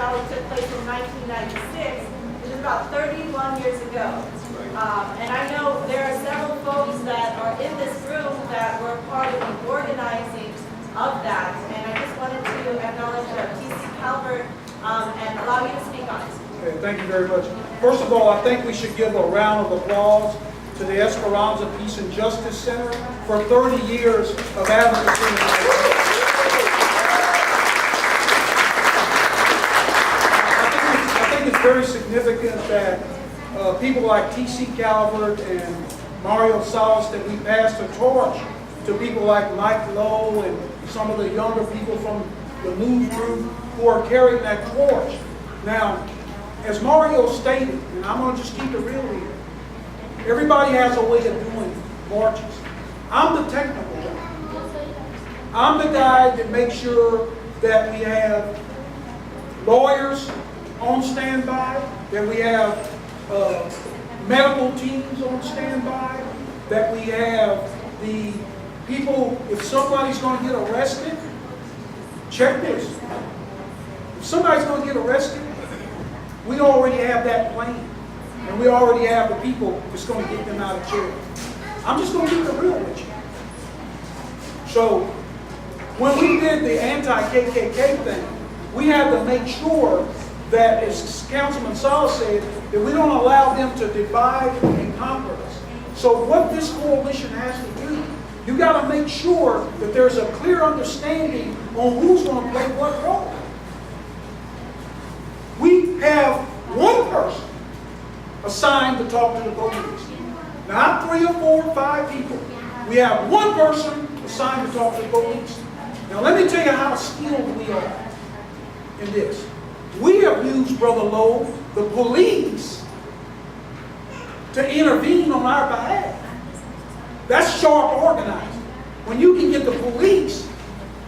Valley took place in 1996, which is about 31 years ago. And I know there are several folks that are in this room that were part of the organizing of that. And I just wanted to acknowledge T.C. Calvert and allow you to speak on it. Okay, thank you very much. First of all, I think we should give a round of applause to the Esperanza Peace and Justice Center for 30 years of advocacy. It's very significant that people like T.C. Calvert and Mario Salas, that we passed the torch to people like Mike Lowe and some of the younger people from the Move Group who are carrying that torch. Now, as Mario stated, and I'm going to just keep it real here, everybody has a way of doing marches. I'm the technical guy. I'm the guy that makes sure that we have lawyers on standby, that we have medical teams on standby, that we have the people, if somebody's going to get arrested, check this. If somebody's going to get arrested, we already have that plan. And we already have the people that's going to get them out of jail. I'm just going to keep it real with you. So, when we did the anti-KKK thing, we had to make sure that, as Councilman Salas said, that we don't allow them to divide and conquer us. So what this coalition has to do, you got to make sure that there's a clear understanding on who's going to play what role. We have one person assigned to talk to the police. Not 3 or 4 or 5 people. We have one person assigned to talk to the police. Now let me tell you how skilled we are in this. We have used, Brother Lowe, the police to intervene on our behalf. That's sharp organizing. When you can get the police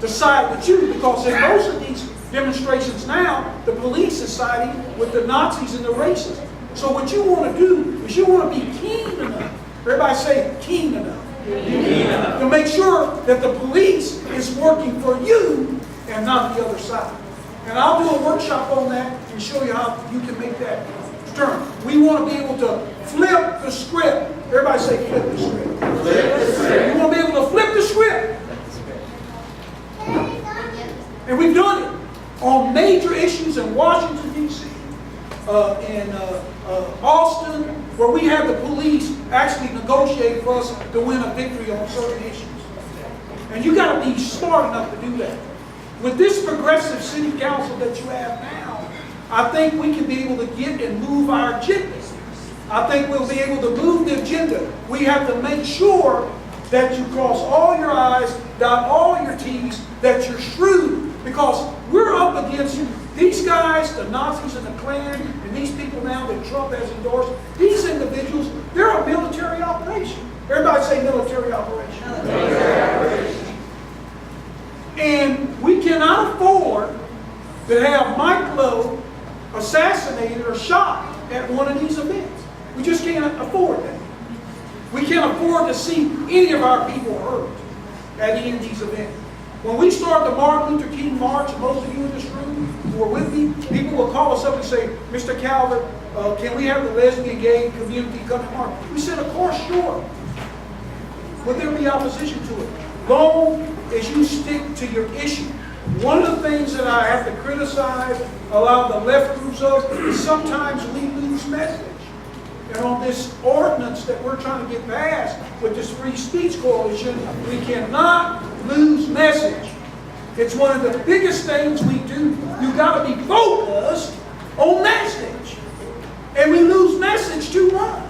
to side with you, because in most of these demonstrations now, the police is siding with the Nazis and the racists. So what you want to do is you want to be keen enough. Everybody say keen enough. Keen enough. To make sure that the police is working for you and not the other side. And I'll do a workshop on that and show you how you can make that turn. We want to be able to flip the script. Everybody say flip the script. Flip the script. We want to be able to flip the script. And we've done it on major issues in Washington, D.C., in Austin, where we had the police actually negotiate for us to win a victory on certain issues. And you got to be smart enough to do that. With this progressive city council that you have now, I think we can be able to get and move our agenda. I think we'll be able to move the agenda. We have to make sure that you cross all your I's, dot all your T's, that you're shrewd, because we're up against these guys, the Nazis and the Klan, and these people now that Trump has endorsed. These individuals, they're a military operation. Everybody say military operation. Military operation. And we cannot afford to have Mike Lowe assassinated or shot at one of these events. We just can't afford that. We can't afford to see any of our people hurt at any of these events. When we start the Martin Luther King March, and most of you in this room who are with me, people will call us up and say, Mr. Calvert, can we have the lesbian, gay community come to march? We said, of course, sure. Would there be opposition to it? Long as you stick to your issue. One of the things that I have to criticize a lot of the left groups of is sometimes we lose message. And on this ordinance that we're trying to get passed with this free speech coalition, we cannot lose message. It's one of the biggest things we do. You've got to be focused on message. And we lose message too much.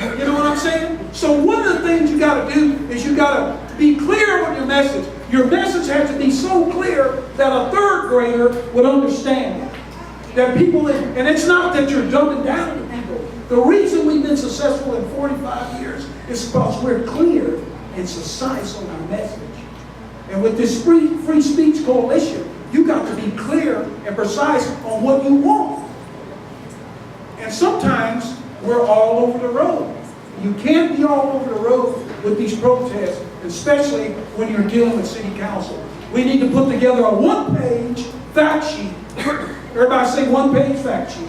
You know what I'm saying? So one of the things you got to do is you got to be clear on your message. Your message has to be so clear that a third grader would understand it. That people, and it's not that you're dumbing down to people. The reason we've been successful in 45 years is because we're clear and concise on our message. And with this free speech coalition, you got to be clear and precise on what you want. And sometimes we're all over the road. You can't be all over the road with these protests, especially when you're dealing with city council. We need to put together a one-page fact sheet Everybody say one-page fact sheet.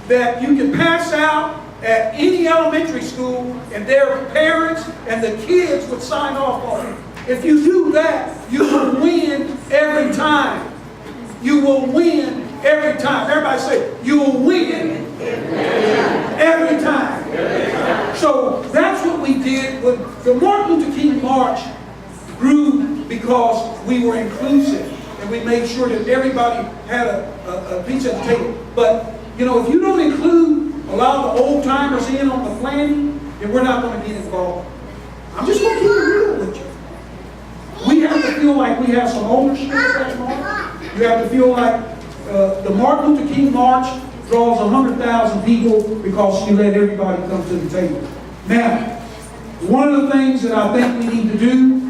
That you can pass out at any elementary school and their parents and the kids would sign off on it. If you do that, you will win every time. You will win every time. Everybody say, you will win every time. So that's what we did. With the Martin Luther King March grew because we were inclusive and we made sure that everybody had a piece at the table. But, you know, if you don't include a lot of the old timers in on the planning, then we're not going to get involved. I'm just going to keep it real with you. We have to feel like we have some ownership at that moment. You have to feel like the Martin Luther King March draws 100,000 people because you let everybody come to the table. Now, one of the things that I think we need to do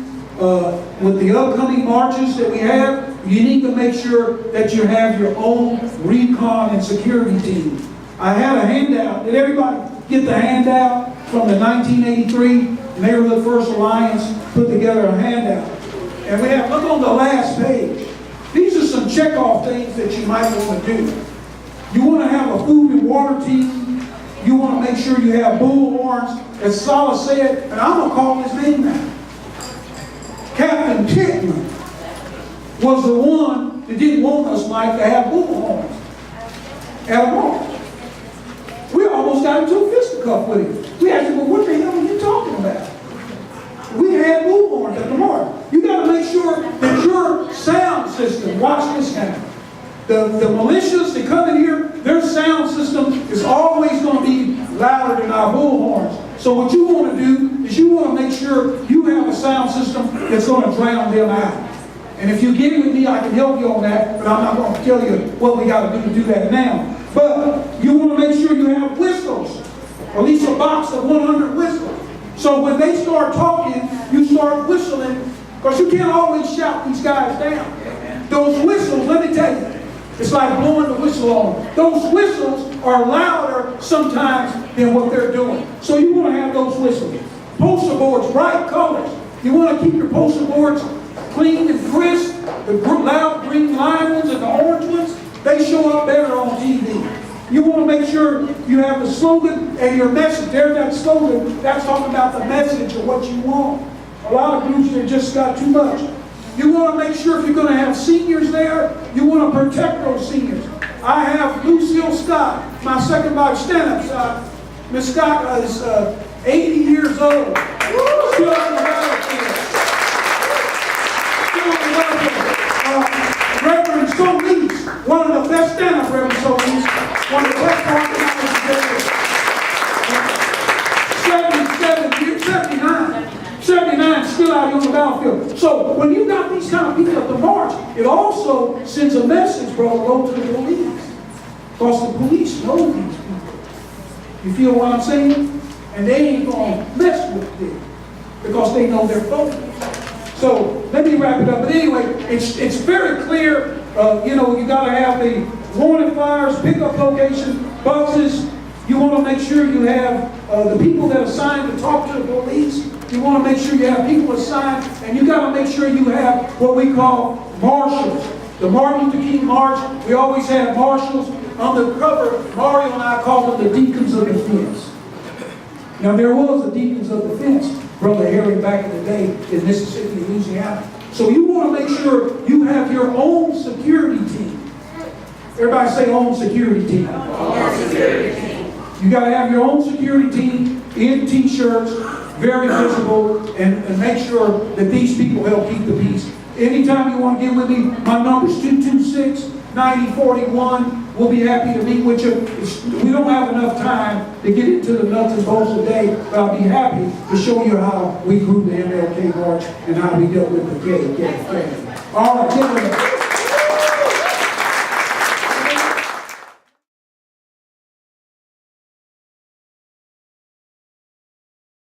with the upcoming marches that we have, you need to make sure that you have your own recon and security team. I had a handout. Did everybody get the handout from the 1983 Neighborhood First Alliance put together a handout? And we have, look on the last page. These are some check-off things that you might want to do. You want to have a food and water team. You want to make sure you have bullhorns. As Salas said, and I'm going to call his name now. Captain Pittman was the one that didn't want us, Mike, to have bullhorns at a march. We almost got into a fisticuff with him. We asked him, well, what the hell are you talking about? We had bullhorns at the march. You got to make sure that your sound system, watch this now. The militias that come in here, their sound system is always going to be louder than our bullhorns. So what you want to do is you want to make sure you have a sound system that's going to drown them out. And if you get with me, I can help you on that, but I'm not going to tell you what we got to do that now. But you want to make sure you have whistles, or at least a box of 100 whistles. So when they start talking, you start whistling, because you can't always shout these guys down. Those whistles, let me tell you, it's like blowing the whistle on them. Those whistles are louder sometimes than what they're doing. So you want to have those whistles. Poster boards, bright colors. You want to keep your poster boards clean and crisp. The loud green lime ones and the orange ones, they show up better on TV. You want to make sure you have the slogan and your message. There's that slogan. That's talking about the message of what you want. A lot of groups, they just got too much. You want to make sure if you're going to have seniors there, you want to protect those seniors. I have Lucille Scott, my second vice stand-up side. Miss Scott is 80 years old. Still on the battlefield. Still on the battlefield. Reverend Solis, one of the best stand-up Reverend Solis, one of the best talking actors there. 79, still out here on the battlefield. So when you got these kind of people at the march, it also sends a message, bro, go to the police. Because the police know these people. You feel what I'm saying? And they ain't going to mess with them because they know their focus. So let me wrap it up. But anyway, it's very clear, you know, you got to have the wanted fires, pickup location, buses. You want to make sure you have the people that are assigned to talk to the police. You want to make sure you have people assigned, and you got to make sure you have what we call marshals. The Martin Luther King March, we always had marshals. On the cover, Mario and I called them the Deacons of the Fence. Now there was a Deacons of the Fence, Brother Herrera, back in the day in Mississippi, Louisiana. So you want to make sure you have your own security team. Everybody say own security team. Own security team. You got to have your own security team in t-shirts, very visible, and make sure that these people help keep the peace. Anytime you want to get with me, my number is 226-9041. We'll be happy to meet with you. We don't have enough time to get into the nuts and bolts today, but I'll be happy to show you how we grew the MLK March and how we dealt with the KKK. All right,